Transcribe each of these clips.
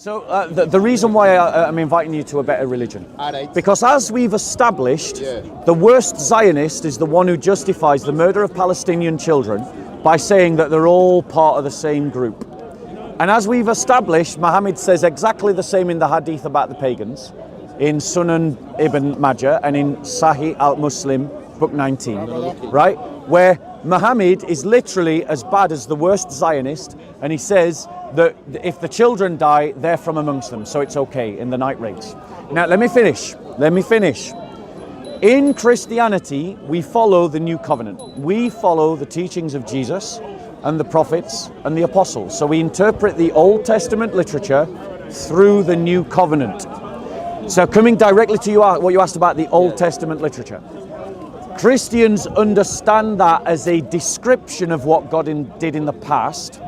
So the reason why I'm inviting you to a better religion, because as we've established, the worst Zionist is the one who justifies the murder of Palestinian children by saying that they're all part of the same group. And as we've established, Muhammad says exactly the same in the hadith about the pagans, in Sunan Ibn Majah and in Sahih al-Muslim, book 19, right? Where Muhammad is literally as bad as the worst Zionist, and he says that if the children die, they're from amongst them, so it's okay in the night rains. Now, let me finish. In Christianity, we follow the New Covenant. We follow the teachings of Jesus and the prophets and the apostles. So we interpret the Old Testament literature through the New Covenant. So coming directly to you, what you asked about the Old Testament literature. Christians understand that as a description of what God did in the past.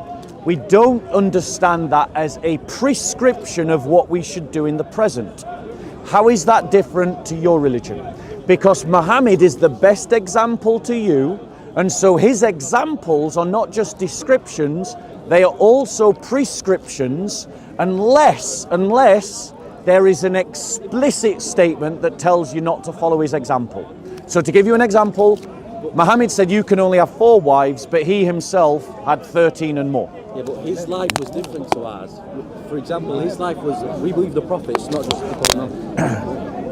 We don't understand that as a prescription of what we should do in the present. How is that different to your religion? Because Muhammad is the best example to you, and so his examples are not just descriptions, they are also prescriptions, unless there is an explicit statement that tells you not to follow his example. So to give you an example, Muhammad said you can only have 4 wives, but he himself had 13 and more. Yeah, but his life was different to ours. For example, his life was, we believe the prophets, not just people.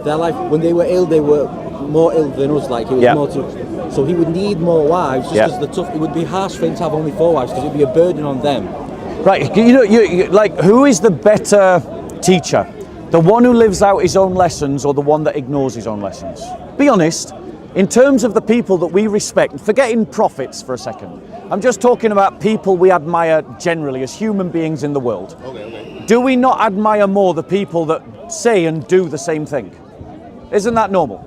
Their life, when they were ill, they were more ill than us. Like, it was more to, so he would need more wives, just because it would be harsh for him to have only 4 wives, because it would be a burden on them. Right, you like, who is the better teacher? The one who lives out his own lessons or the one that ignores his own lessons? Be honest. In terms of the people that we respect, forgetting prophets for a second, I'm just talking about people we admire generally as human beings in the world. Do we not admire more the people that say and do the same thing? Isn't that normal?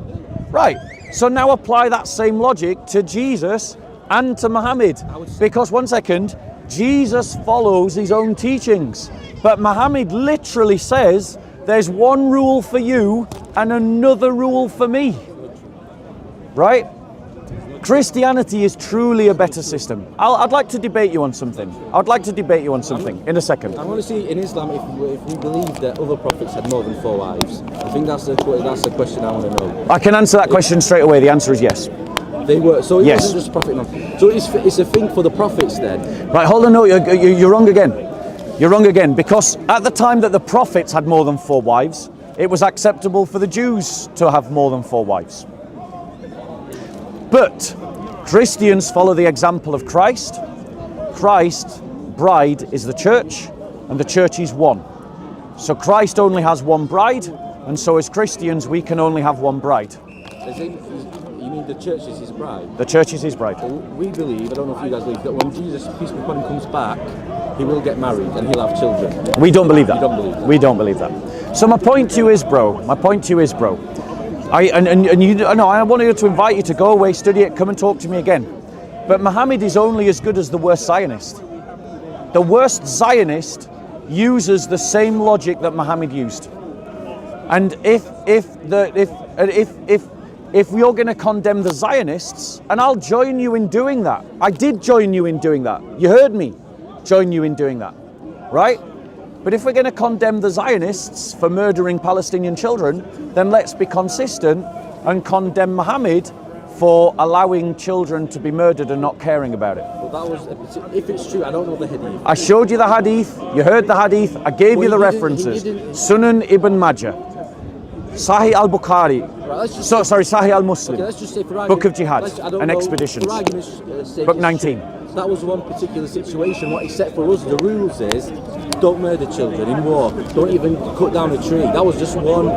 Right. So now apply that same logic to Jesus and to Muhammad. Because, one second, Jesus follows his own teachings. But Muhammad literally says, there's one rule for you and another rule for me. Right? Christianity is truly a better system. I'd like to debate you on something. In a second. I want to see in Islam if we believe that other prophets had more than 4 wives. I think that's the question I want to know. I can answer that question straight away. The answer is yes. They were. So it wasn't just prophet. No. So it's a thing for the prophets then. Right, hold on. No, you're wrong again. You're wrong again, because at the time that the prophets had more than 4 wives, it was acceptable for the Jews to have more than 4 wives. But Christians follow the example of Christ. Christ's bride is the church, and the church is one. So Christ only has 1 bride, and so as Christians we can only have 1 bride. You mean the church is his bride? The church is his bride. Well, we believe, I don't know if you guys believe, that when Jesus, peace be upon him, comes back, he will get married and he'll have children. We don't believe that. You don't believe that? We don't believe that. So my point to you is, bro, I wanted you to invite you to go away, study it, come and talk to me again. But Muhammad is only as good as the worst Zionist. The worst Zionist uses the same logic that Muhammad used. And if you're going to condemn the Zionists, and I'll join you in doing that. I did join you in doing that. You heard me join you in doing that, right? But if we're going to condemn the Zionists for murdering Palestinian children, then let's be consistent and condemn Muhammad for allowing children to be murdered and not caring about it. Well, that was, if it's true, I don't know the hadith. I showed you the hadith, you heard the hadith, I gave you the references. Sunan Ibn Majah, Sahih al-Bukhari, Sahih al-Muslim, Book of Jihad, and Expeditions, Book 19. That was one particular situation. What he set for us, the rules is, don't murder children in war. Don't even cut down a tree. That was just one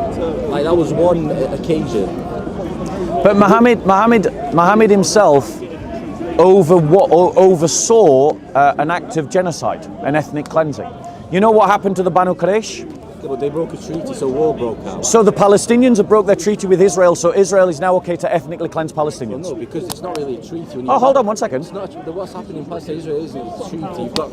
occasion. But Muhammad himself oversaw an act of genocide, an ethnic cleansing. You know what happened to the Banu Quraysh? Yeah, but they broke a treaty, so war broke out. So the Palestinians have broke their treaty with Israel, so Israel is now okay to ethnically cleanse Palestinians? Well, no, because it's not really a treaty. Hold on 1 second. It's not, what's happening in Palestine, Israel isn't a treaty. You've got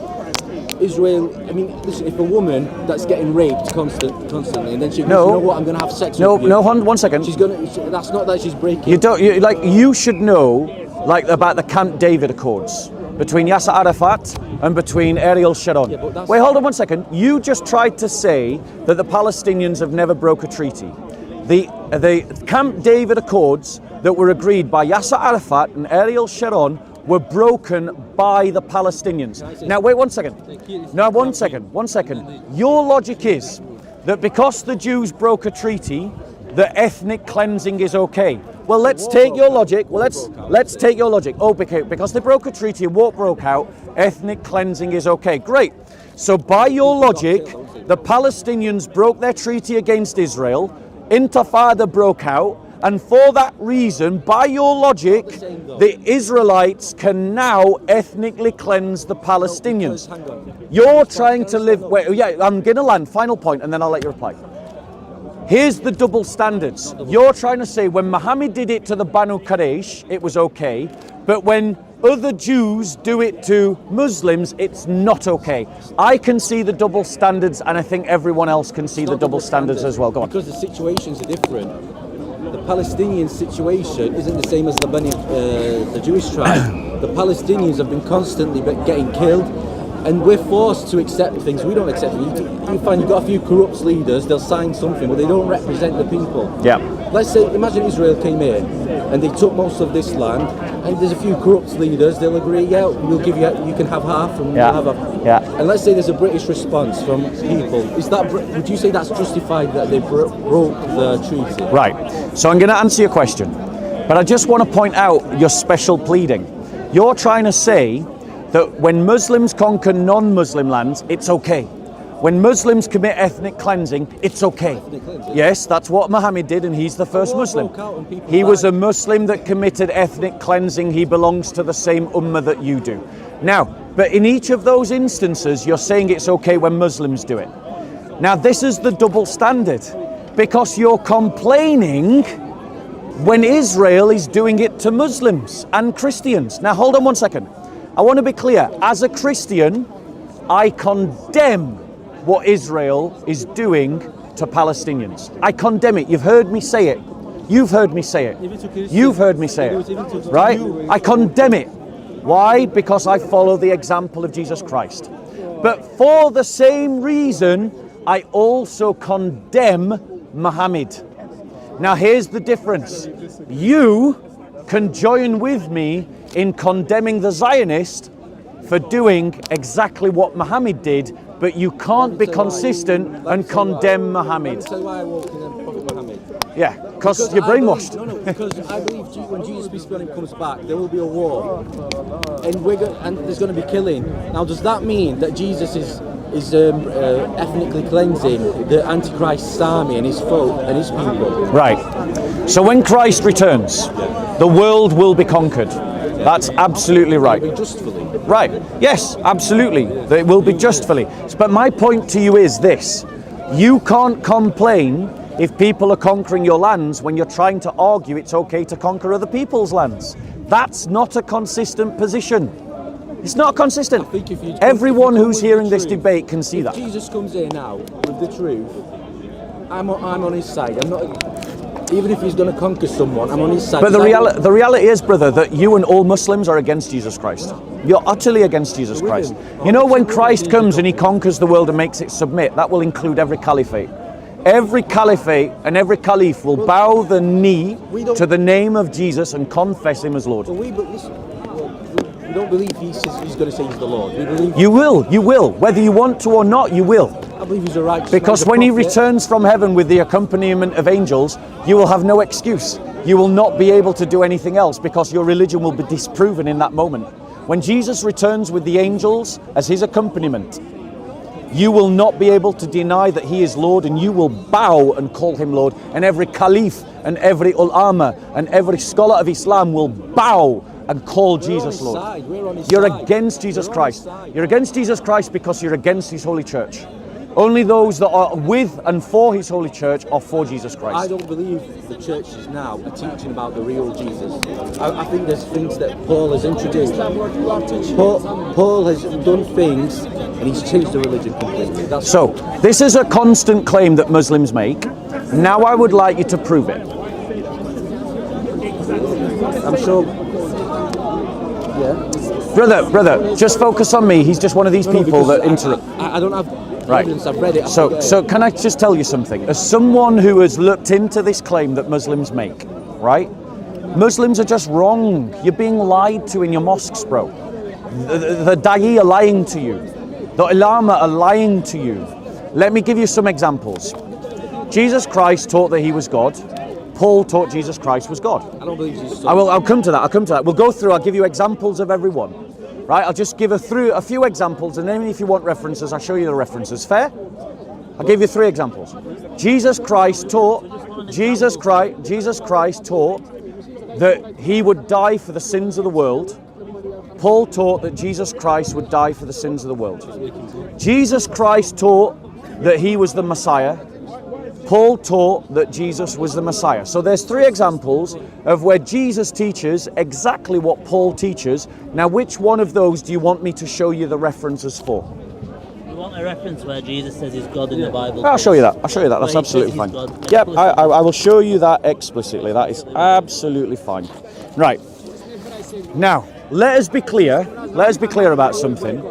Israel, I mean, listen, if a woman that's getting raped constantly, and then she goes, you know what, I'm going to have sex with you. No, 1 second. That's not that she's breaking. You should know, about the Camp David Accords. between Yasser Arafat and between Ariel Sharon. Wait, hold on one second. You just tried to say that the Palestinians have never broke a treaty. The Camp David Accords that were agreed by Yasser Arafat and Ariel Sharon were broken by the Palestinians. Now, wait one second. Now, one second. Your logic is that because the Jews broke a treaty, the ethnic cleansing is okay. Well, let's take your logic. Let's take your logic. Oh, because they broke a treaty, a war broke out, ethnic cleansing is okay. Great. So by your logic, the Palestinians broke their treaty against Israel, Intifada broke out, and for that reason, by your logic, the Israelites can now ethnically cleanse the Palestinians. You're trying to live... Wait, yeah, I'm going to land. Final point, and then I'll let you reply. Here's the double standards. You're trying to say when Muhammad did it to the Banu Quraysh, it was okay, but when other Jews do it to Muslims, it's not okay. I can see the double standards, and I think everyone else can see the double standards as well. Go on. Because the situations are different. The Palestinian situation isn't the same as the Jewish tribe. The Palestinians have been constantly getting killed, and we're forced to accept things. We don't accept it. You find you've got a few corrupt leaders, they'll sign something, but they don't represent the people. Yeah. Let's say, imagine Israel came here, and they took most of this land, and there's a few corrupt leaders, they'll agree, yeah, we'll give you, you can have half, and we'll have half. Yeah. And let's say there's a British response from people. Would you say that's justified that they broke the treaty? Right. So I'm going to answer your question, but I just want to point out your special pleading. You're trying to say that when Muslims conquer non-Muslim lands, it's okay. When Muslims commit ethnic cleansing, it's okay. Yes, that's what Muhammad did, and he's the first Muslim. He was a Muslim that committed ethnic cleansing. He belongs to the same ummah that you do. Now, but in each of those instances, you're saying it's okay when Muslims do it. Now, this is the double standard, because you're complaining when Israel is doing it to Muslims and Christians. Now, hold on one second. I want to be clear. As a Christian, I condemn what Israel is doing to Palestinians. I condemn it. You've heard me say it. You've heard me say it. You've heard me say it. Right? I condemn it. Why? Because I follow the example of Jesus Christ. But for the same reason, I also condemn Muhammad. Now here's the difference. You can join with me in condemning the Zionist for doing exactly what Muhammad did, but you can't be consistent and condemn Muhammad. Let me tell you why I walk in and Prophet Muhammad. Yeah, because you're brainwashed. Because I believe when Jesus, peace be on him, comes back, there will be a war, and there's going to be killing. Now, does that mean that Jesus is ethnically cleansing the Antichrist's army and his folk and his people? Right. So when Christ returns, the world will be conquered. That's absolutely right. Will be justfully. Right. Yes, absolutely. It will be justfully. But my point to you is this. You can't complain if people are conquering your lands when you're trying to argue it's okay to conquer other people's lands. That's not a consistent position. It's not consistent. Everyone who's hearing this debate can see that. If Jesus comes here now with the truth, I'm on his side. I'm not... Even if he's going to conquer someone, I'm on his side. But the reality is, brother, that you and all Muslims are against Jesus Christ. You're utterly against Jesus Christ. You know, when Christ comes and he conquers the world and makes it submit, that will include every caliphate. Every caliphate and every caliph will bow the knee to the name of Jesus and confess him as Lord. We don't believe he's going to say he's the Lord. We believe you will. Whether you want to or not, you will. I believe he's a righteous man, because when he returns from heaven with the accompaniment of angels, you will have no excuse. You will not be able to do anything else because your religion will be disproven in that moment. When Jesus returns with the angels as his accompaniment, you will not be able to deny that he is Lord, and you will bow and call him Lord, and every caliph and every ulama and every scholar of Islam will bow and call Jesus Lord. You're against Jesus Christ. You're against Jesus Christ because you're against his holy church. Only those that are with and for his holy church are for Jesus Christ. I don't believe the churches now are teaching about the real Jesus. I think there's things that Paul has introduced. Paul has done things and he's changed the religion completely. So, this is a constant claim that Muslims make. Now I would like you to prove it. I'm sure. Yeah. Brother, just focus on me. He's just one of these people that interrupt. I don't have Right. evidence. I've read it. So can I just tell you something? As someone who has looked into this claim that Muslims make, right? Muslims are just wrong. You're being lied to in your mosques, bro. The da'i are lying to you. The ulama are lying to you. Let me give you some examples. Jesus Christ taught that he was God. Paul taught Jesus Christ was God. I don't believe Jesus. I'll come to that. We'll go through. I'll give you examples of everyone. Right? I'll just give a few examples, and then if you want references, I'll show you the references. Fair? I'll give you 3 examples. Jesus Christ taught that he would die for the sins of the world. Paul taught that Jesus Christ would die for the sins of the world. Jesus Christ taught that he was the Messiah. Paul taught that Jesus was the Messiah. So there's 3 examples of where Jesus teaches exactly what Paul teaches. Now, which one of those do you want me to show you the references for? You want a reference where Jesus says he's God in the Bible? I'll show you that. That's absolutely fine. Yep, I will show you that explicitly. That is absolutely fine. Right. Now, let us be clear about something.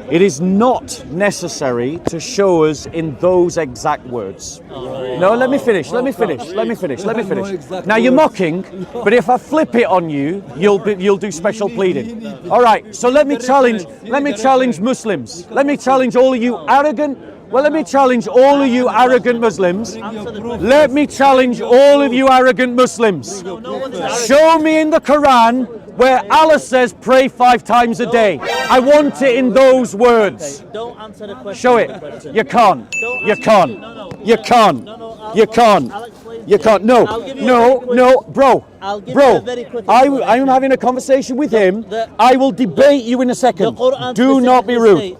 It is not necessary to show us in those exact words. No, let me finish. Now you're mocking, but if I flip it on you, you'll do special pleading. All right. So let me challenge Muslims. Let me challenge all of you arrogant. Well, let me challenge all of you arrogant Muslims. Let me challenge all of you arrogant Muslims. Show me in the Quran where Allah says pray 5 times a day. I want it in those words. Don't answer the question. Show it. You can't. No, bro. I am having a conversation with him. I will debate you in a second. Do not be rude.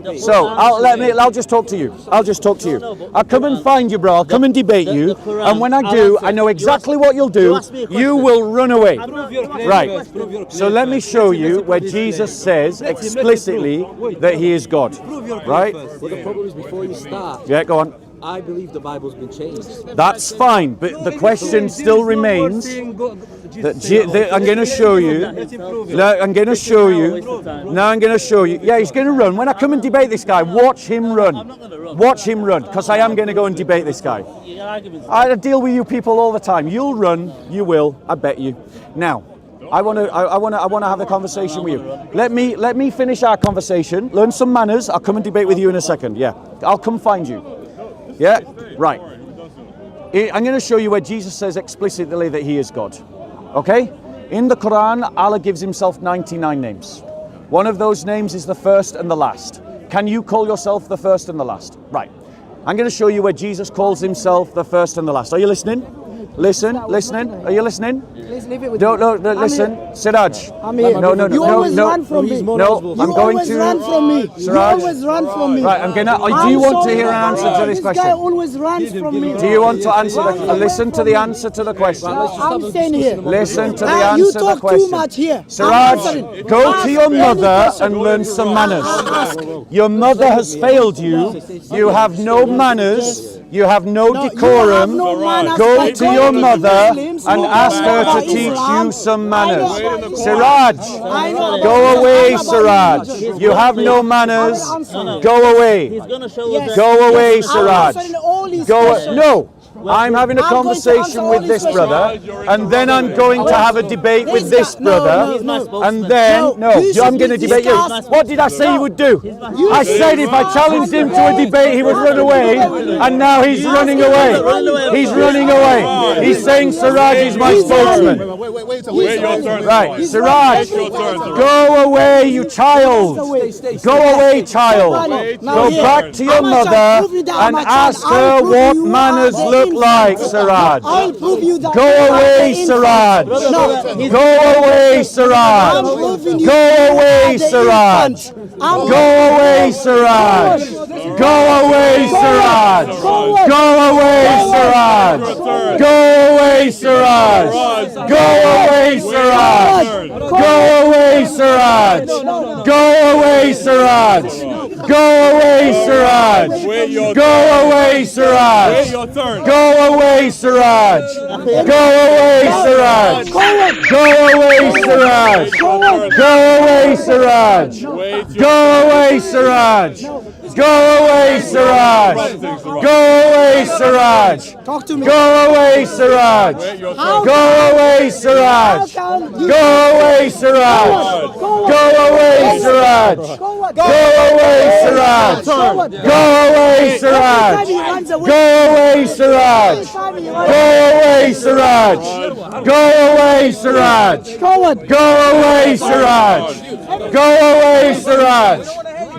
I'll just talk to you. I'll come and find you, bro. I'll come and debate you. And when I do, I know exactly what you'll do. You will run away. Right. So let me show you where Jesus says explicitly that he is God. Right? But the problem is before you start. Yeah, go on. I believe the Bible's been changed. That's fine, but the question still remains that I'm going to show you. Now I'm going to show you. Yeah, he's going to run. When I come and debate this guy, watch him run. Watch him run, because I am going to go and debate this guy. I deal with you people all the time. You'll run. You will. I bet you. Now, I want to have a conversation with you. Let me finish our conversation. Learn some manners. I'll come and debate with you in a second. Yeah, I'll come find you. Yeah, right. I'm going to show you where Jesus says explicitly that he is God. Okay? In the Quran, Allah gives himself 99 names. One of those names is the first and the last. Can you call yourself the first and the last? Right. I'm going to show you where Jesus calls himself the first and the last. Are you listening? Listening? Are you listening? No, listen. Siraj. No. You always run from me. No, I'm going to. Run from me. Siraj. You always run from me. Right, do you want to hear an answer to this question? This guy always runs from me. Do you want to answer listen to the answer to the question? I'm staying here. Listen to the answer You to the talk question. too much here. Siraj, go to your mother and learn some manners. Your mother has failed you. You have no manners. You have no decorum. Go to your mother and ask her to teach you some manners. Siraj, go away, Siraj. You have no manners. Go away. Go away, Siraj. No. I'm having a conversation with this brother, and then I'm going to have a debate with this brother, and then, I'm going to debate you. What did I say you would do? I said if I challenged him to a debate, he would run away, and now he's running away. He's running away. He's saying Siraj is my spokesman. Wait your turn. Right, Siraj, go away, you child. Go away, child. Go back to your mother and ask her what manners look like, Siraj. Go away, Siraj. Go away, Siraj. Go away, Siraj. Go away, Siraj. Go away, Siraj. Go away, Siraj. Go away, Siraj. Go away, Siraj. Go away, Siraj. Go away, Siraj. Go away, Siraj. Go away, Siraj. Go away, Siraj. Go away, Siraj. Go away, Siraj. Go away, Siraj. Go away, Siraj. Go away, Siraj. Go away, Siraj. Talk to me. Go away, Siraj. Go away, Siraj. Go away, Siraj. Go away, Siraj. Go away, Siraj. Go away, Siraj. Go away, Siraj. Go away, Siraj. Go away, Siraj. Go away, Siraj. Go away, Siraj.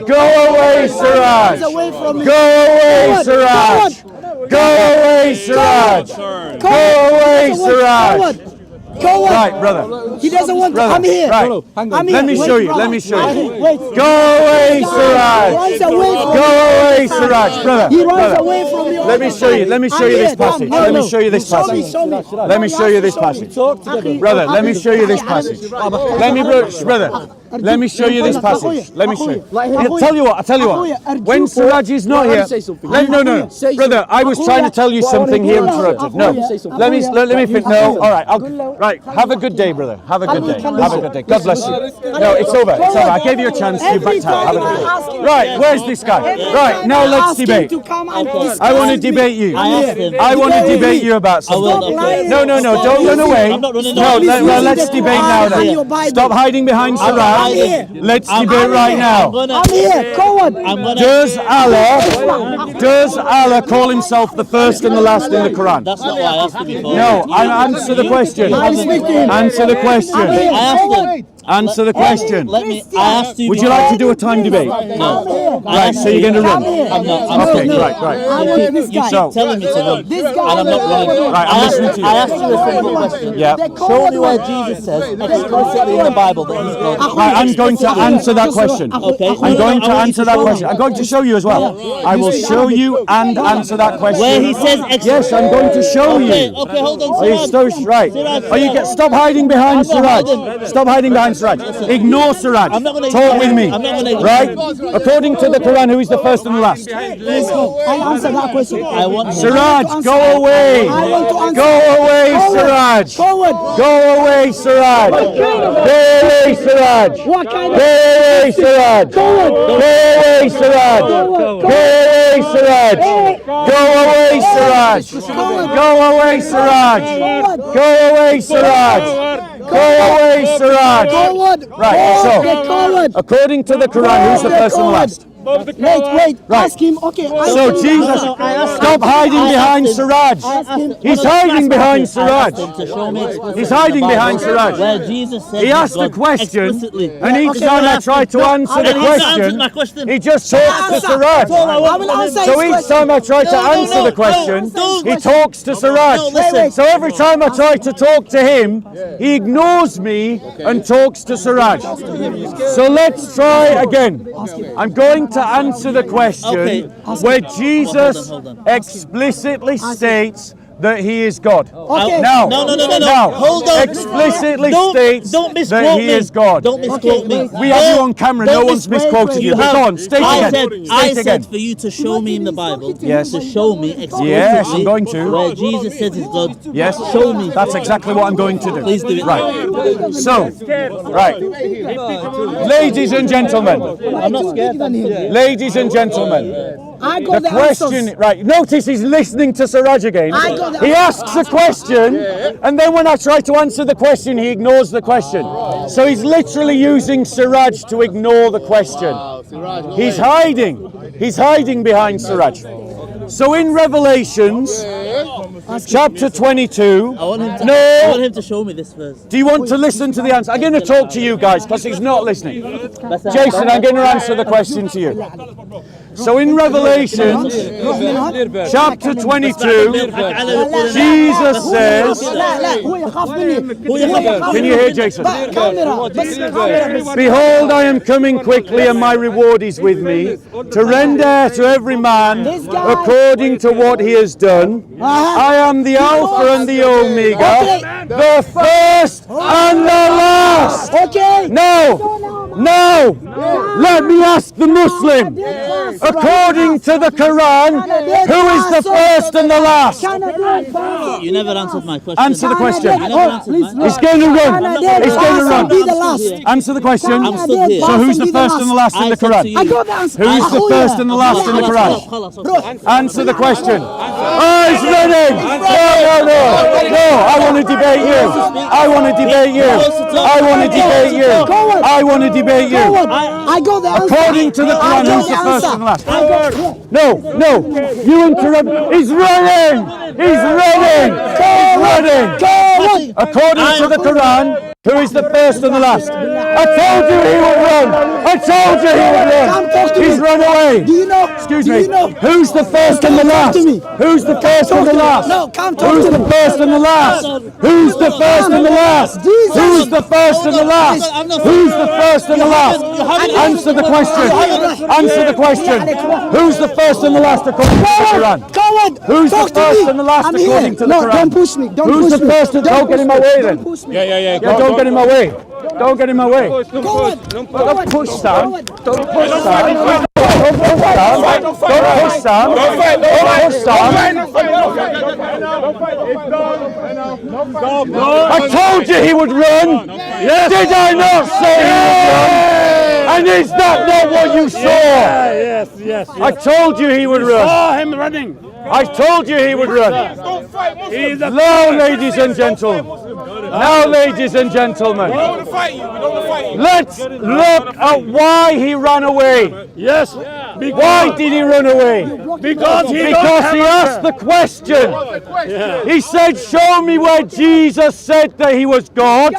Go away, Siraj. Go away, Siraj. Go away, Siraj. Go away, Siraj. Right, brother. He doesn't want to. Brother, I'm here. right. I'm here. Let me Wait, show you. brother. Let me show you. Wait. Go away, Siraj. Runs away from Go me. away, Siraj. Brother, He runs brother. away from me. Let me show you. Let me show you this passage. Let me show you this passage. Show me. Let me show you this passage. Brother, let me show you this passage. Let me, brother. Let me show you this passage. Let me show you. I'll tell you what. When Siraj is not here, no. Brother, I was trying to tell you something. He interrupted. No. Let me finish. No. All right. Right. Have a good day, brother. Have a good day. Have a good day. God bless you. No, it's over. It's over. I gave you a chance. You backed out. Have a good day. Right. Where's this guy? Right. Now let's debate. I want to debate you. I want to debate you about something. No. Don't run away. No. Let's debate now then. Stop hiding behind Siraj. Let's debate right now. I'm here. Go on. Does Allah call himself the first and the last in the Quran? That's not what I asked you before. No, answer the question. Answer the question. I asked him. Answer the question. I asked you. Would you like to do a time debate? No. Right, so you're going to run? I'm not. Okay, right. You keep telling me to run, and I'm not running. Right, I'm listening to you. I asked you a simple question. Yeah. Show me where Jesus says explicitly in the Bible that he's God. Right, I'm going to answer that question. Okay. I'm going to answer that question. I'm going to show you as well. I will show you and answer that question. Where he says yes, I'm going to show you. Okay, hold on. Are you so right? Stop hiding behind Siraj. Stop hiding behind Siraj. Ignore Siraj. Talk with me. Right? According to the Quran, who is the first and the last? I'll answer that question. Siraj, go away. Go away, Siraj. Go away, Siraj. Go away, Siraj. Go away, Siraj. Go away, Siraj. Go away, Siraj. Go away, Siraj. Go away, Siraj. Go away, Siraj. Go away, Siraj. Right, so, according to the Quran, who's the first and the last? Wait, Right. ask him. Okay. So Jesus, stop hiding behind Siraj. He's hiding behind Siraj. He's hiding behind Siraj. Where Jesus said He asked the question, and each time I try to answer the question, he just talks to Siraj. So each time I try to answer the question, he talks to Siraj. So every time I try to talk to him, he ignores me and talks to Siraj. So let's try again. I'm going to answer the question where Jesus explicitly states that he is God. Okay. Now, No. Hold on. Explicitly states that he is God. Don't misquote me. We have you on camera. No one's misquoted you. But go on, state again. I said for you to show me in the Bible. Yes. To show me explicitly. Yes, I'm going to. Where Jesus says he's God. Yes. Show me. That's exactly what I'm going to do. Please do it. Right. So, right. Ladies and gentlemen. I'm not scared. Ladies and gentlemen. I got The question, right, notice he's listening to Siraj again. He asks a question, and then when I try to answer the question, he ignores the question. So he's literally using Siraj to ignore the question. He's hiding behind Siraj. So in Revelations, chapter 22, I want him to show me this verse. do you want to listen to the answer? I'm going to talk to you guys because he's not listening. Jason, I'm going to answer the question to you. So in Revelation, chapter 22, Jesus says, can you hear Jason? Behold, I am coming quickly and my reward is with me, to render to every man according to what he has done. I am the Alpha and the Omega, the first and the last. Okay. No. Now, let me ask the Muslim. According to the Quran, who is the first and the last? You never answered my question. Answer the question. You never answered my question. He's going to run. He's going to run. Be the last. Answer the question. I'm stood here. So who's the first and the last in the I said to Quran? you- I got the answer. Who is the first and the last in the Quran? Answer the question. Oh, he's running. No. I want to debate you. I want to debate you. I want to debate you. I want to debate you. I got the answer. According to the Quran, who's the first and the last? No. You interrupt. He's running. He's running. He's running. According to the Quran, who is the first and the last? I told you he would run. I told you he would run. He's run away. Do you know? Excuse do me. You know? Who's the first and the last? to me. Who's the first and the last? No, come talk Who's to the me. first and the last? Who's the first and the last? Jesus. Who's the first and the last? Who's the first and the last? Answer the question. Answer the question. Who's the first and the last according to the Quran? Coward. Who's the Talk to first me. and the last I'm according here. to the No, Quran? don't push me. Don't Who's push the me. first? Don't get in my way then. Don't push me. Yeah, don't get in my way. Don't get in my way. Coward. Don't push Sam. Don't push Sam. Don't push Sam. Don't push Sam. Don't push Sam. I told you he would run. Did I not say he would run? And is that not what you saw? Yes. I told you he would run. Saw him running. I told you he would run. He's a Now, ladies and gentlemen. Now, ladies and gentlemen. Let's look at why he ran away. yes. Why did he run away? Because he Because he asked the question. He said, show me where Jesus said that he was God.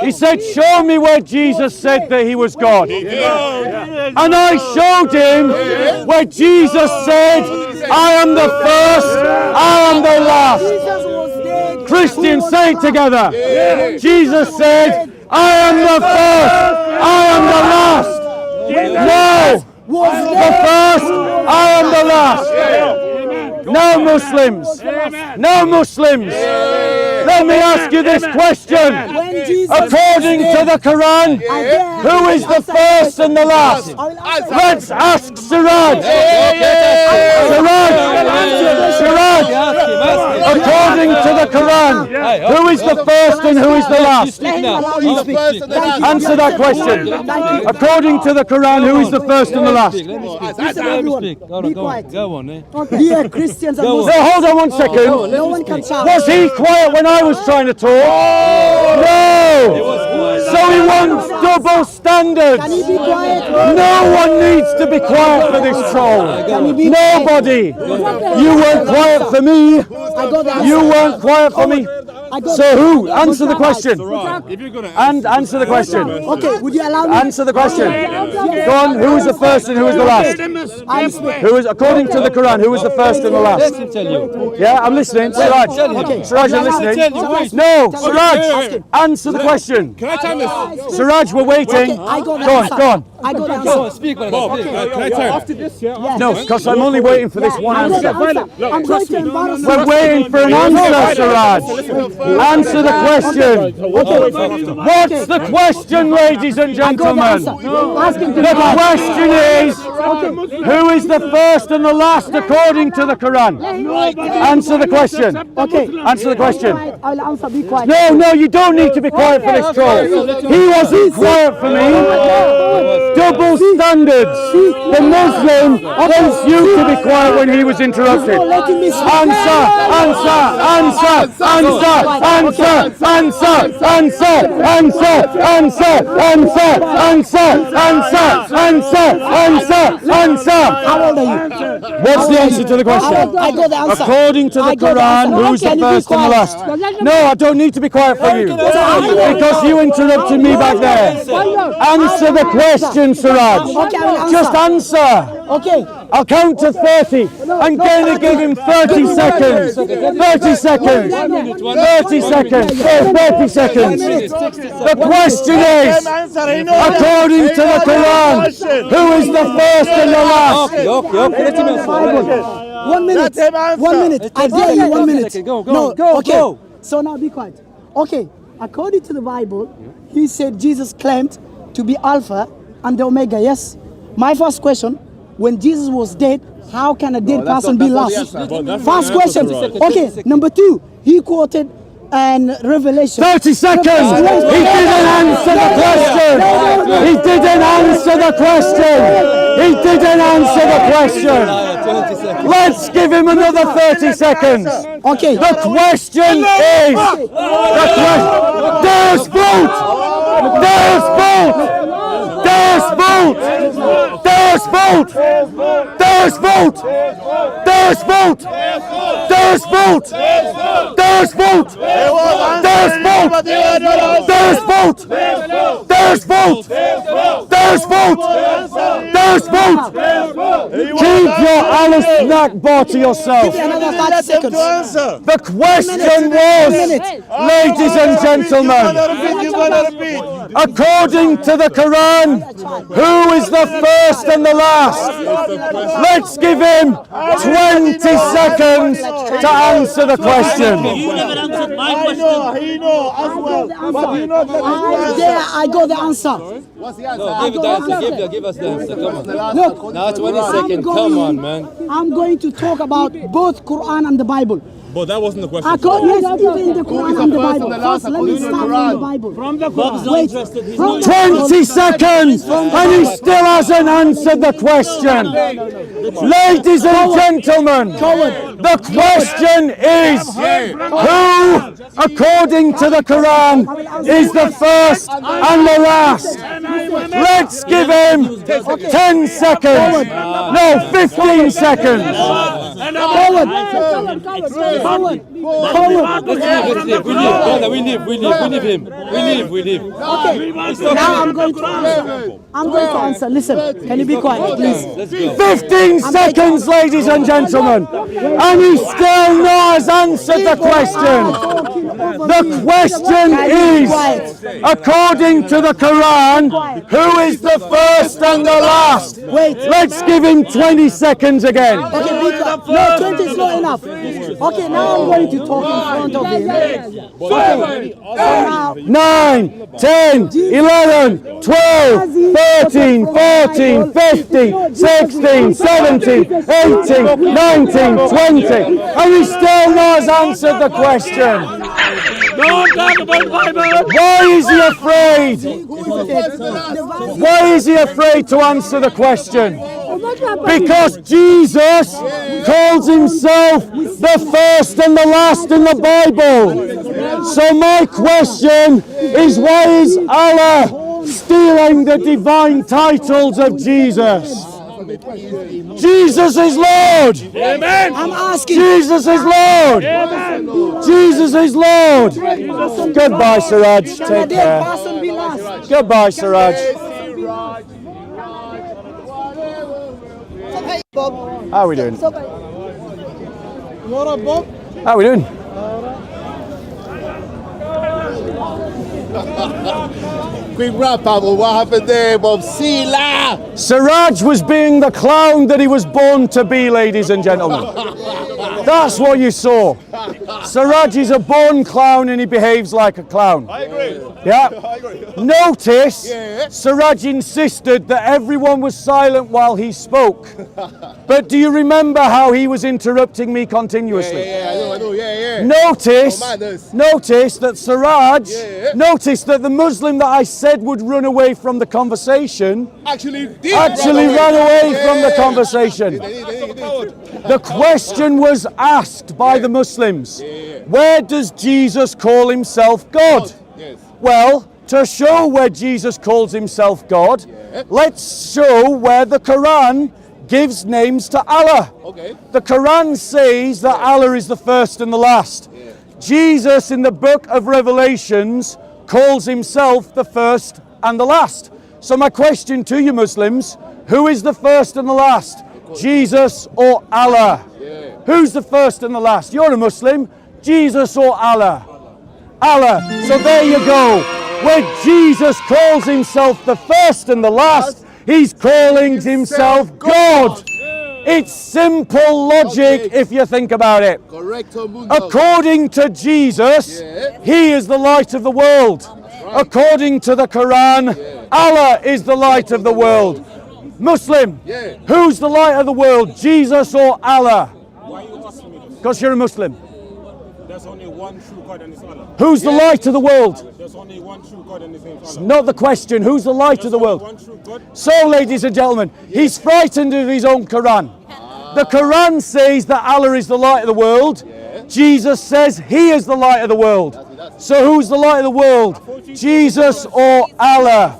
He said, show me where Jesus said that he was God. And I showed him where Jesus said, I am the first, I am the last. Christians, say it together. Jesus said, I am the first, I am the last. No, the first, I am the last. No Muslims, no Muslims. Let me ask you this question. According to the Quran, who is the first and the last? Let's ask Siraj. Siraj. According to the Quran, who is the first and who is the last? Answer that question. According to the Quran, who is the first and the last? Listen, everyone. Be quiet. Dear Christians and No, Muslims. hold on one second. No one can shout. Was he quiet when I was trying to talk? No! So he wants double standards. Can you be quiet? No one needs to be quiet for this troll. Nobody. You weren't quiet for me. I got the answer. You weren't quiet for me. I got So the who? answer. Answer the question. And answer the question. Okay, would you allow me? Answer the question. Go on. Who is the first and who is the last? I speak. Who is, according to the Quran, who is the first and the last? Yeah, I'm listening. Siraj. Siraj, I'm listening. No, Siraj. Answer the question. Can I time this? Siraj, we're waiting. Okay, I got the Go on, answer. go on. I got the answer. Speak, can I time? After this, No, because I'm only waiting for this one I got the answer. answer. I'm going to embarrass We're waiting for an answer, Siraj. Answer the question. What's the question, ladies and gentlemen? The question is, who is the first and the last according to the Quran? Answer the question. Okay. Answer the question. I'll answer. Be quiet. No, you don't need to be quiet for this troll. He wasn't quiet for me. Double standards. The Muslim wants you to be quiet when he was interrupted. Answer, answer, answer, answer, answer, answer, answer, answer, answer, answer, answer, answer, answer, answer, answer. How old are you? What's the answer to the question? I got the answer. According to the I got the Quran, answer. who's the Can you be first and the quiet? last? No, I don't need to be quiet for you. Because you interrupted me back there. Answer the question, Siraj. Okay, I will answer. Just answer. Okay. I'll count to 30. I'm going to give him 30 seconds. 30 seconds. 30 seconds. 30 seconds. The question is, according to the Quran, who is the first and the last? 1 minute. 1 minute. I dare you 1 minute. No. Okay. So now be quiet. Okay. According to the Bible, he said Jesus claimed to be Alpha and the Omega, yes? My first question, when Jesus was dead, how can a dead person be last? First question. Okay, number 2, he quoted and Revelation. 30 seconds! He didn't answer the question! He didn't answer the question! He didn't answer the question! Let's give him another 30 seconds! Okay. The question is... There's vote! There's vote! There's vote! There's vote! There's vote! There's vote! There's vote! There's vote! There's vote! There's vote! There's vote! There's vote! There's vote! Keep your Alice snack bar to yourself. Another 30 seconds. The question was, ladies and gentlemen, according to the Quran, who is the first and the last? Let's give him 20 seconds to answer the question. You never answered my question. I got the answer. What's the answer? Give us the answer. Come on. Look, Now 20 seconds. Come on, man. I'm going to talk about both Quran and the Bible. But that wasn't the question. Yes, even the Quran and the Bible. First, let me start from the Bible. Bob's not interested. He's not 20 seconds and he still hasn't answered the question. Ladies and gentlemen, the question is, who, according to the Quran, is the first and the last? Let's give him 10 seconds. No, 15 seconds. Forward. Let's leave. We leave him. We leave. Okay, now I'm going to answer. Listen, can you be quiet, please? Let's go. 15 seconds, ladies and gentlemen, and he still not has answered the question. The question is, according to the Quran, who is the first and the last? Let's give him 20 seconds again. Okay, be quiet. No, 20 is not enough. Okay, now I'm going to talk in front of him. Okay, so now, 9, 10, 11, 12, 13, 14, 15, 16, 17, 18, 19, 20. And he still not has answered the question. Don't talk about the Bible. Why is he afraid? Why is he afraid to answer the question? Because Jesus calls himself the first and the last in the Bible. So my question is, why is Allah stealing the divine titles of Jesus? Jesus is Lord. Amen. I'm asking. Jesus is Lord. Amen. Jesus is Lord. Goodbye, Siraj. Take care. Goodbye, Siraj. How are we doing? What up, Bob? How are we doing? Quick rap, Pablo. What happened there, Bob? Sila! Siraj was being the clown that he was born to be, ladies and gentlemen. That's what you saw. Siraj is a born clown and he behaves like a clown. I agree. Yeah. I agree. Notice, Siraj insisted that everyone was silent while he spoke. But do you remember how he was interrupting me continuously? I know. Notice that Siraj, Yeah. notice that the Muslim that I said would run away from the conversation Actually ran away from the conversation. The question was asked by the Muslims, where does Jesus call himself God? Yes. Well, to show where Jesus calls himself God, let's show where the Quran gives names to Allah. Okay. The Quran says that Allah is the first and the last. Jesus in the book of Revelations calls himself the first and the last. So my question to you Muslims, who is the first and the last? Jesus or Allah? Who's the first and the last? You're a Muslim. Jesus or Allah? Allah. So there you go. Where Jesus calls himself the first and the last, he's calling himself God. It's simple logic if you think about it. Correcto mundo. According to Jesus, he is the light of the world. According to the Quran, Allah is the light of the world. Muslim, who's the light of the world, Jesus or Allah? Why are you asking me this? Because you're a Muslim. There's only one true God and it's Allah. Who's the light of the world? There's only one true God and his name is Allah. Not the question. Who's the light of the world? One true God. So, ladies and gentlemen, he's frightened of his own Quran. The Quran says that Allah is the light of the world. Jesus says he is the light of the world. So who's the light of the world? Jesus or Allah?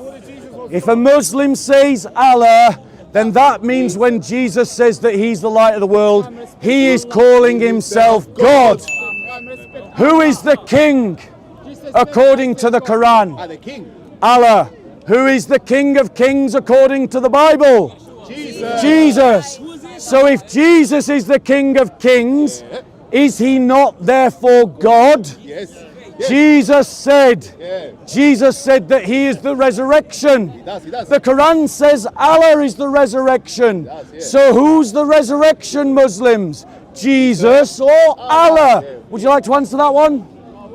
If a Muslim says Allah, then that means when Jesus says that he's the light of the world, he is calling himself God. Who is the king according to the Quran? The king. Allah. Who is the King of Kings according to the Bible? Jesus. So if Jesus is the King of Kings, is he not therefore God? Yes. Jesus said that he is the resurrection. He does. The Quran says Allah is the resurrection. So who's the resurrection, Muslims? Jesus or Allah? Would you like to answer that one?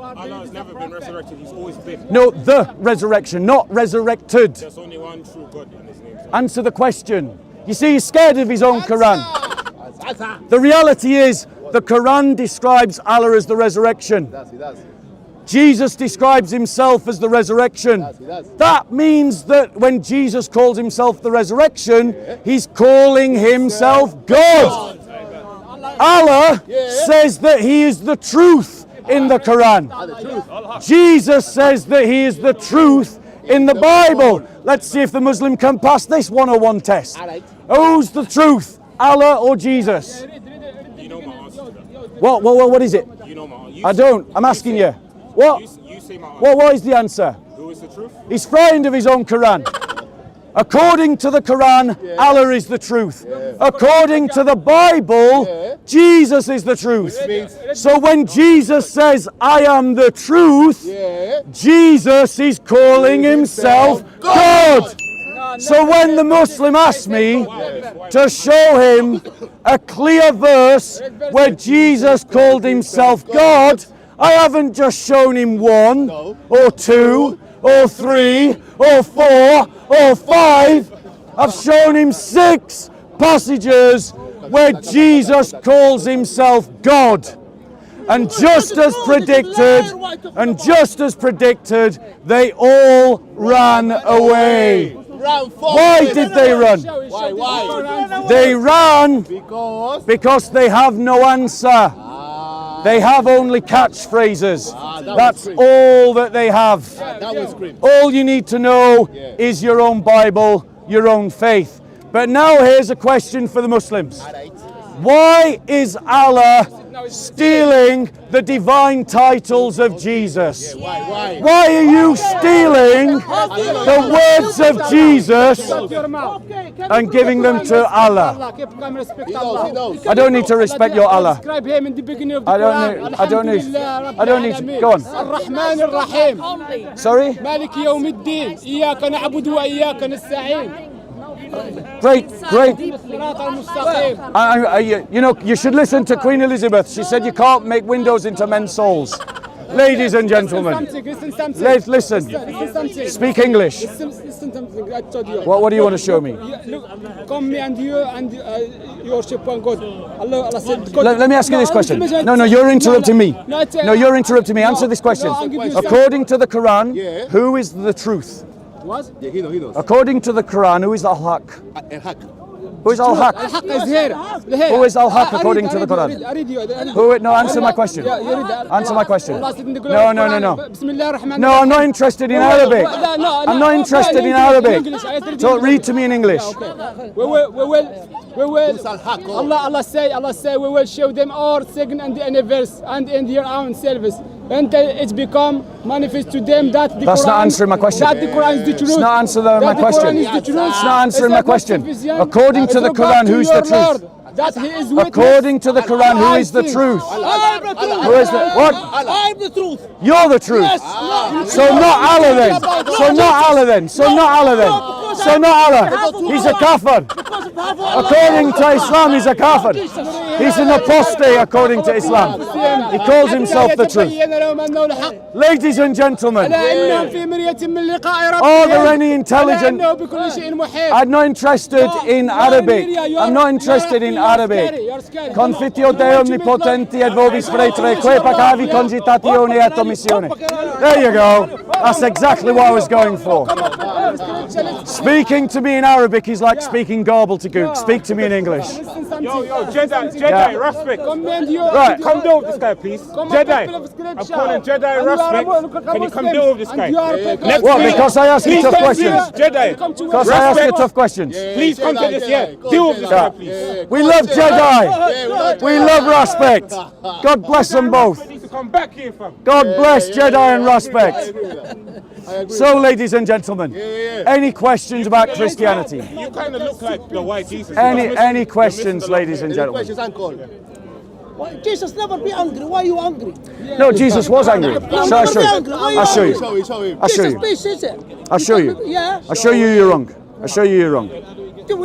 Allah has never been resurrected, he's always been. No, the resurrection, not resurrected. There's only one true God and his name is Allah. Answer the question. You see, he's scared of his own Quran. The reality is, the Quran describes Allah as the resurrection. He does. Jesus describes himself as the resurrection. He does. That means that when Jesus calls himself the resurrection, he's calling himself God. Allah says that he is the truth in the Quran. Jesus says that he is the truth in the Bible. Let's see if the Muslim can pass this 101 test. Who's the truth, Allah or Jesus? You know my answer to that. What is it? You know my answer. I don't. I'm asking you. What? You say my answer. What is the answer? Who is the truth? He's frightened of his own Quran. According to the Quran, Allah is the truth. According to the Bible, Jesus is the truth. So when Jesus says, I am the truth, Jesus is calling himself God. So when the Muslim asks me to show him a clear verse where Jesus called himself God, I haven't just shown him one or two or three or four or five. I've shown him 6 passages where Jesus calls himself God. And just as predicted, they all ran away. Why did they run? Why? They ran Because they have no answer. They have only catchphrases. That's all that they have. that was great. All you need to know is your own Bible, your own faith. But now here's a question for the Muslims. Why is Allah stealing the divine titles of Jesus? Why? Why are you stealing the words of Jesus and giving them to Allah? He knows. I don't need to respect your Allah. Describe him in the beginning of the I Quran. don't need. Go on. الرحمن الرحيم Sorry? مالك يوم الدين إياك نعبد وإياك نستعين Great. الصراط المستقيم. You know, you should listen to Queen Elizabeth. She said you can't make windows into men's souls. Ladies and gentlemen, let's listen. Speak English. Listen something I told you. What do you want to show me? Look, come me and you worship one God. Allah said God. Let me ask you this question. No, you're interrupting me. No, you're interrupting me. Answer this question. According to the Quran, who is the truth? What? He knows. According to the Quran, who is Al-Haq? Who is Al-Haq? الحق is here. Who is Al-Haq according to the Quran? I read you. No, answer my question. Answer my question. Allah said in the No. بسم الله الرحمن No, I'm not interested in Arabic. I'm not interested in Arabic. So read to me in English. We will. Allah say we will show them our sign and the universe and in their own service until it become manifest to them that the That's Quran, not answering my question. That the Quran is the truth. It's not answering my That the question. Quran is the truth. It's not answering my It's a question. vision. According to the It's about Quran, who's your the truth? Lord, that he is witness. According to the Quran, who is the truth? Who is the what? I'm the truth. You're the truth. So not Allah then. So not Allah then. He's a kafir. According to Islam, he's a kafir. He's an apostate according to Islam. He calls himself the truth. Ladies and gentlemen, are there any intelligent? I'm not interested in Arabic. I'm not interested in Arabic. Confitio Dei omnipotenti et vobis fretre que peccavi cogitatione et omissione. There you go. That's exactly what I was going for. Speaking to me in Arabic is like speaking gobbledygook. Speak to me in English. Yo, Jedi, respect. Right. Come deal with this guy, please. Jedi. I'm calling Jedi respect. Can you come deal with this guy? What? Because I ask you tough questions. Jedi. Because I ask you tough questions. Please come to this, Deal with this guy, please. We love Jedi. We love respect. God bless them both. I need to come back here, fam. God bless Jedi and respect. So, ladies and gentlemen, any questions about Christianity? You kind of look like the white Jesus. Any questions, ladies and gentlemen? Jesus never be angry. Why are you angry? No, Jesus was angry. So I'll show you. I'll show you. I'll show you. I'll show you. Yeah. I'll show you you're wrong. I'll show you you're wrong. The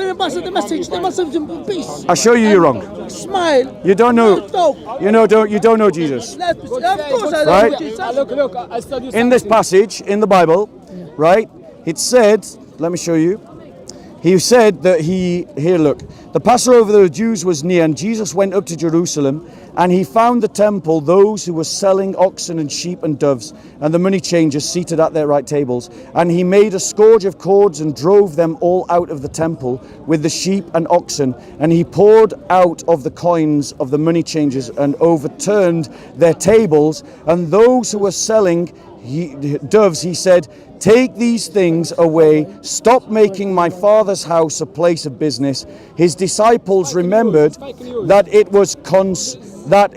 message, the message of peace. I'll show you you're wrong. Smile. You don't know. You don't know Jesus. Of course I Right? know Jesus. Look, I study In this passage in the Bible, right? It said, let me show you. He said that here look, the Passover of the Jews was near, and Jesus went up to Jerusalem, and he found the temple, those who were selling oxen and sheep and doves, and the money changers seated at their right tables. And he made a scourge of cords and drove them all out of the temple with the sheep and oxen. And he poured out of the coins of the money changers and overturned their tables. And those who were selling doves, he said, "Take these things away. Stop making my Father's house a place of business." His disciples remembered that it was that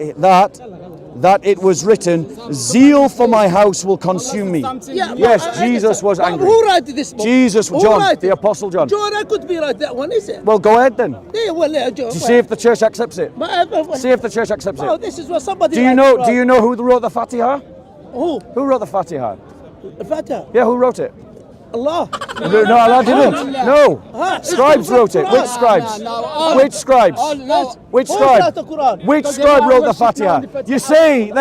it was written, "Zeal for my house will consume me." Yes, Jesus was angry. Who wrote this book? Jesus, Who John, wrote the it? Apostle John. John, I could be right that one, is it? Well, go ahead then. Yeah, well, John. Do you see if the church accepts it? But, See if the church accepts oh, it. this is what somebody. Do you know who wrote the Fatiha? Who? Who wrote the Fatiha? Fatiha. Yeah, who wrote it? Allah. No, Allah didn't. No. Scribes wrote it. Which scribes? Which scribes? Which scribe? Which scribe wrote the Fatiha? They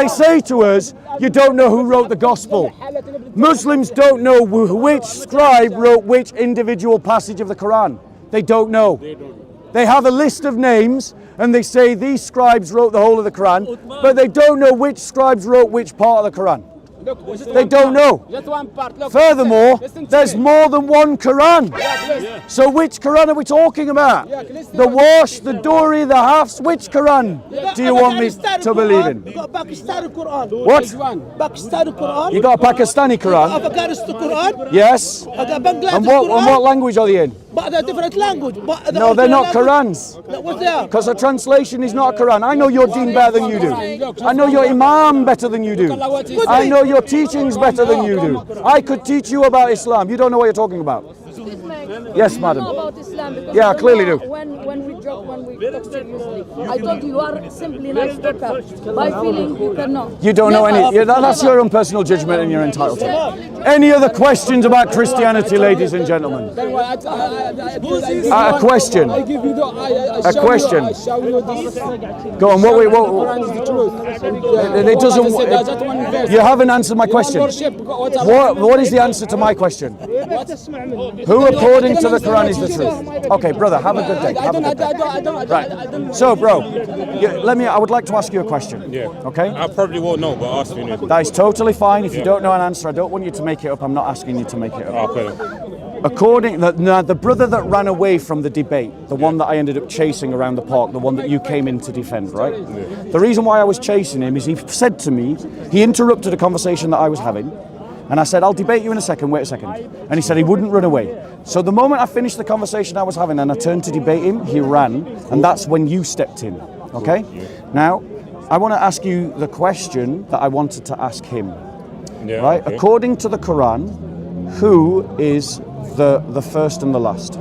say to us, you don't know who wrote the Gospel. Muslims don't know which scribe wrote which individual passage of the Quran. They don't know. They have a list of names and they say these scribes wrote the whole of the Quran, but they don't know which scribes wrote which part of the Quran. They don't know. Furthermore, there's more than one Quran. So which Quran are we talking about? The Wash, the Duri, the Hafs. Which Quran do you want me to believe in? You got Pakistani Quran. What? Pakistani Quran. You got a Pakistani Quran? Afghanistan Quran. Yes. I got Bangladesh And Quran. what language are they in? But they're different language. But No, they're not Qurans. What they are? Because a translation is not a Quran. I know your deen better than you do. I know your Imam better than you do. I know your teachings better than you do. I could teach you about Islam. You don't know what you're talking about. Yes, madam. Know about Islam because Yeah, I clearly do. When we talk seriously, I thought you are simply nice talker. By feeling you cannot. You don't know any. That's your own personal judgment and you're entitled to it. Any other questions about Christianity, ladies and gentlemen? A question. A question. Go on. What? It doesn't. You haven't answered my question. What is the answer to my question? Who, according to the Quran, is the truth? Okay, brother. Have a good day. Have a good day. Right. So, bro, I would like to ask you a question. Yeah. Okay. I probably won't know, but ask me. That is totally fine. If you don't know an answer, I don't want you to make it up. I'm not asking you to make it up. Okay. The brother that ran away from the debate, the one that I ended up chasing around the park, the one that you came in to defend, right? Yeah. The reason why I was chasing him is he said to me, he interrupted a conversation that I was having, and I said, "I'll debate you in a second, wait a second." And he said he wouldn't run away. So the moment I finished the conversation I was having and I turned to debate him, he ran, and that's when you stepped in, okay? Now, I want to ask you the question that I wanted to ask him, right? Okay. According to the Quran, who is the first and the last?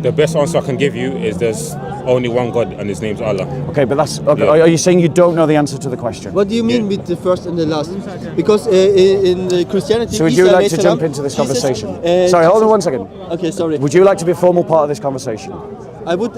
The best answer I can give you is there's only one God and his name's Allah. Okay, but that's okay. Yeah. Are you saying you don't know the answer to the question? What do you mean with the first and the last? Because in Christianity, so would you like to jump into this conversation? Sorry, hold on 1 second. Okay, sorry. Would you like to be a formal part of this conversation? I would,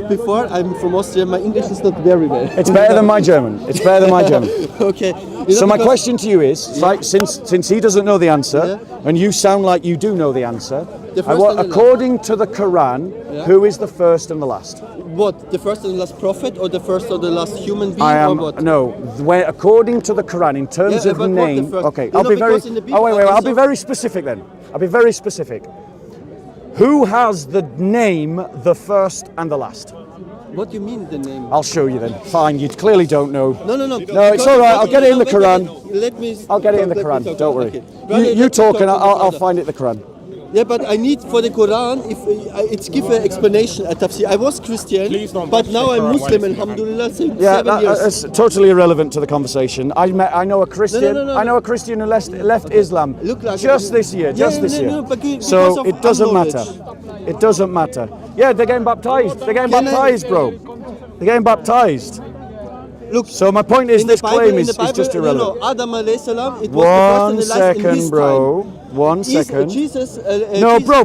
before I'm from Austria, my English is not very well. It's better than my German. It's better than my German. Okay. So my question to you is, like, since he doesn't know the answer, and you sound like you do know the answer, according to the Quran, who is the first and the last? What, the first and the last prophet, or the first or the last human being, or what? No, according to the Quran, in terms of name. Okay, I'll be very. I'll be very specific then. I'll be very specific. Who has the name the first and the last? What do you mean the name? I'll show you then. Fine, you clearly don't know. No. No, it's all right. I'll get it in the Quran. I'll get it in the Quran. Don't worry. Okay. You talk and I'll find it in the Quran. Yeah, but I need for the Quran, if it's give an explanation at tafsir. I was Christian, but now I'm Muslim, alhamdulillah, since 7 years. It's totally irrelevant to the conversation. I know a Christian. No. I know a Christian who left Islam just this year. So it doesn't matter. It doesn't matter. Yeah, they're getting baptized. They're getting baptized, bro. They're getting baptized. Look. So my point is, this claim is just irrelevant. Adam alayhi salam, it was the first and the last in his bro. time. 1 second. Jesus. No, bro.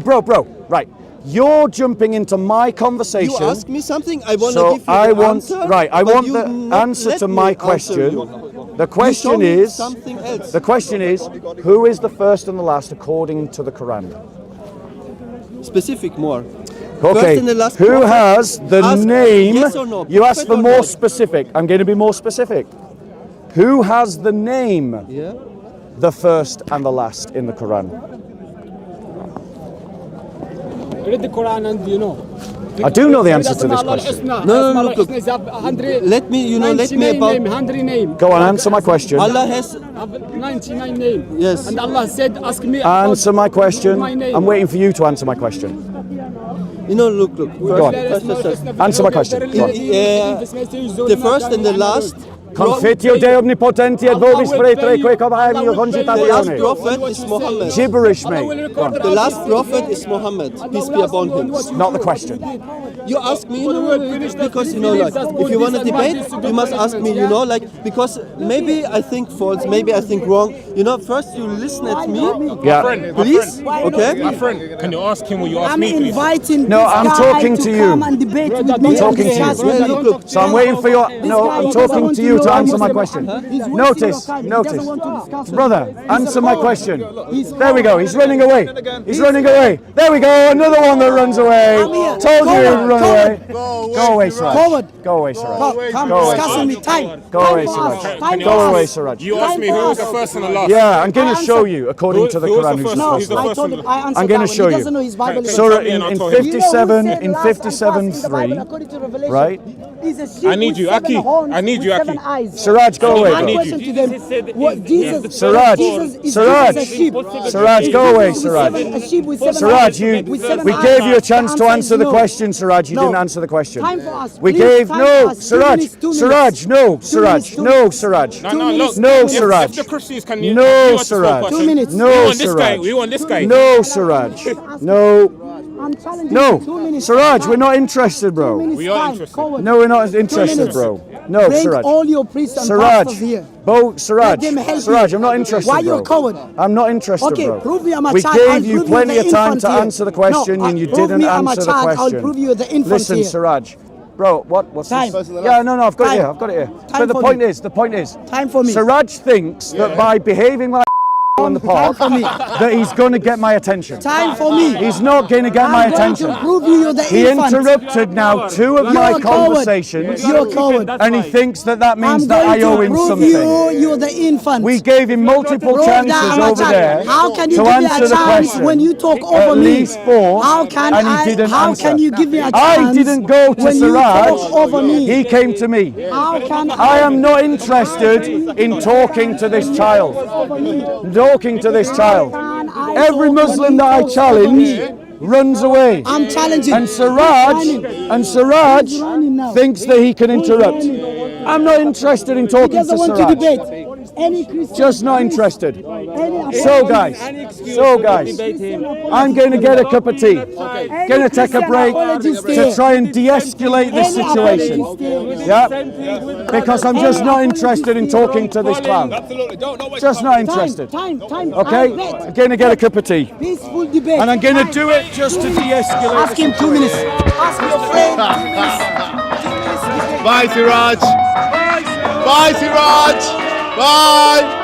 Right. You're jumping into my conversation. You ask me something, I want to give you the answer. Right, I want the answer to my question. The question is something else. The question is, who is the first and the last according to the Quran? Specific more. Okay, who has the name? Yes or no? You asked for more specific. I'm going to be more specific. Who has the name? Yeah. The first and the last in the Quran. Read the Quran and you know. I do know the answer to this question. No, look. Let me about. 100 name. Go on, answer my question. Allah has 99 name. Yes. And Allah said, ask me. Answer my question. My name. I'm waiting for you to answer my question. Look. Go on. Answer my question. Go on. The first and the last. Confettio de omnipotenti et vobis pretere quae cobaem io The last congitatione. prophet is Muhammad. Gibberish, mate. Go on. The last prophet is Muhammad. Peace be upon him. Not the question. You ask me, because like, if you want to debate, you must ask me, because maybe I think false, maybe I think wrong. First you listen at me. Yeah. Please. Okay. My friend, can you ask him what you asked I'm me, please? inviting No, this I'm guy talking to you. come and debate with me. I'm talking to you. So I'm waiting for your. No, I'm talking to you to answer my question. Notice. Brother, answer my question. There we go. He's running away. There we go. Another one that runs away. Told you he'd run away. Go away, Siraj. Go away, Siraj. Come Go away, discussing me. Time. Go away, Siraj. Go away, Siraj. You asked me who was the first and the last. Yeah, I'm going to show you, according to the Who was Quran, the who's first? the No, He's first. the I first told one. him. I answered I'm going to that show one. He you. doesn't know his Bible. Surah me and I'll in tell you. 57:3, right? I need you, Aki. I need you, Aki. Siraj, go away. I bro. need you. What Jesus? Siraj, Siraj, a sheep. Siraj, go away, Siraj. A sheep with 7 Siraj, eyes. we gave you a chance to answer the question, Siraj. You didn't answer the question. Time for us. We Please, gave time for no, us. 2 Siraj, minutes, 2 minutes. Siraj, no, Siraj, two no, minutes. Siraj. Look. No, if Siraj. the Christians can No, Siraj. 2 minutes. No, We want this guy. Siraj. We want this guy. No, Siraj. No, I'm challenging no. you. 2 minutes. Siraj, we're not interested, 2 bro. minutes We are time. interested. Coward. No, we're not interested, minutes. bro. No, Bring Siraj. all your priests and Siraj, pastors here. Siraj, Let them help Siraj, you. I'm not interested, Why bro. you a coward? I'm not interested, Okay, bro. prove me I'm a We child. I'll gave you prove plenty the of time infant to here. answer the question, No, and you prove didn't me I'm a answer the child. question. I'll prove you the infant Listen, here. Siraj, bro, what's Time. this? Yeah, no, I've got it Time. here. I've got it here. Time But the for point me. is, Time for me. Siraj thinks that by behaving like in the park, for me. that he's going to get my attention. Time for me. He's not going to get my I'm going attention. to prove you're the He infant. interrupted now 2 of You're my a coward. conversations, You're a coward. and he thinks that means I'm that I going owe to him prove something. you're the infant. We gave him multiple Prove chances that I'm a over child. there How can you to give me answer a the chance question. when you talk over At me? least 4, How can and he I? didn't How answer. can you give me a chance? I didn't go to when Siraj. you talk over me? He came to me. How can I am not interested in talking to this child. Talking to this child. Every Muslim that I challenge runs away. I'm challenging. And Siraj thinks that he can interrupt. I'm not interested in He talking to doesn't want to Siraj. debate. Any Christian. Just not interested. Any So guys, I'm going to get a cup of tea. Going to take a break to try and de-escalate this situation. Yeah, because I'm just not interested in talking to this clown. Just not interested. Time. Okay, I'm going to get a cup of tea. Peaceful debate. And I'm going to do it just to de-escalate. Ask him 2 minutes. Ask your friend 2 minutes. Bye, Siraj. Bye, Siraj. Bye.